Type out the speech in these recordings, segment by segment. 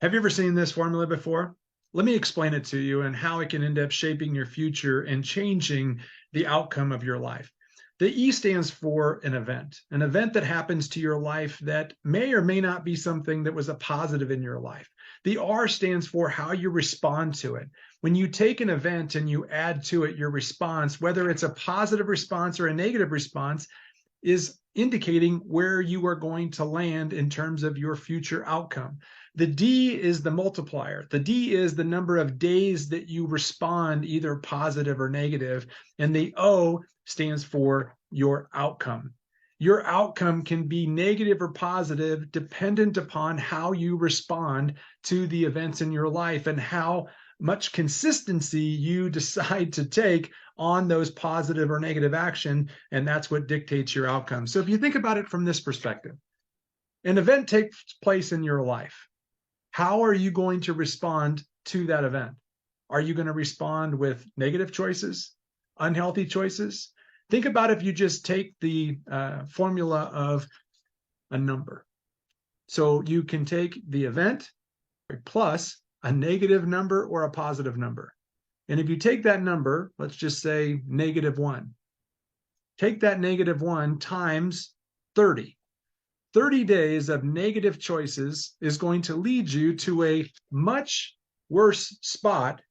Have you ever seen this formula before? Let me explain it to you and how it can end up shaping your future and changing the outcome of your life. The E stands for an event that happens to your life that may or may not be something that was a positive in your life. The R stands for how you respond to it. When you take an event and you add to it your response, whether it's a positive response or a negative response, is indicating where you are going to land in terms of your future outcome. The D is the multiplier. The D is the number of days that you respond either positive or negative. And the O stands for your outcome. Your outcome can be negative or positive dependent upon how you respond to the events in your life and how much consistency you decide to take on those positive or negative action, and that's what dictates your outcome. So if you think about it from this perspective, an event takes place in your life. How are you going to respond to that event? Are you going to respond with negative choices, unhealthy choices? Think about if you just take the formula of a number. So you can take the event plus a negative number or a positive number. And if you take that number, let's just say -1, take that -1 times 30. 30 days of negative choices is going to lead you to a much worse spot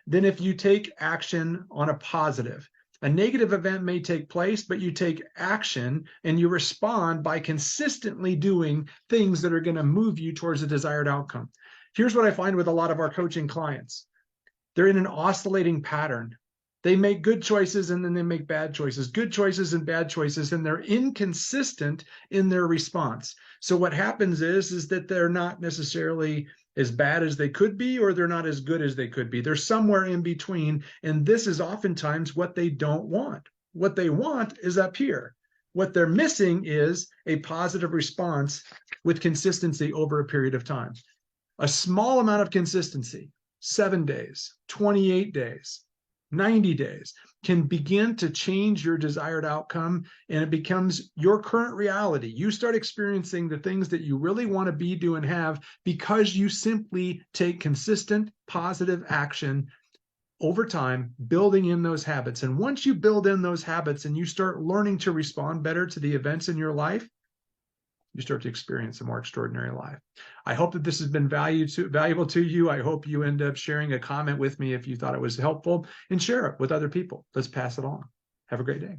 than if you take action on a positive. A negative event may take place, but you take action and you respond by consistently doing things that are going to move you towards a desired outcome. Here's what I find with a lot of our coaching clients. They're in an oscillating pattern. They make good choices and then they make bad choices, good choices and bad choices, and they're inconsistent in their response. So what happens is that they're not necessarily as bad as they could be, or they're not as good as they could be. They're somewhere in between, and this is oftentimes what they don't want. What they want is up here. What they're missing is a positive response with consistency over a period of time. A small amount of consistency, 7 days, 28 days, 90 days, can begin to change your desired outcome, and it becomes your current reality. You start experiencing the things that you really want to be, do, and have because you simply take consistent, positive action over time, building in those habits. And once you build in those habits and you start learning to respond better to the events in your life, you start to experience a more extraordinary life. I hope that this has been valuable to you. I hope you end up sharing a comment with me if you thought it was helpful, and share it with other people. Let's pass it on. Have a great day.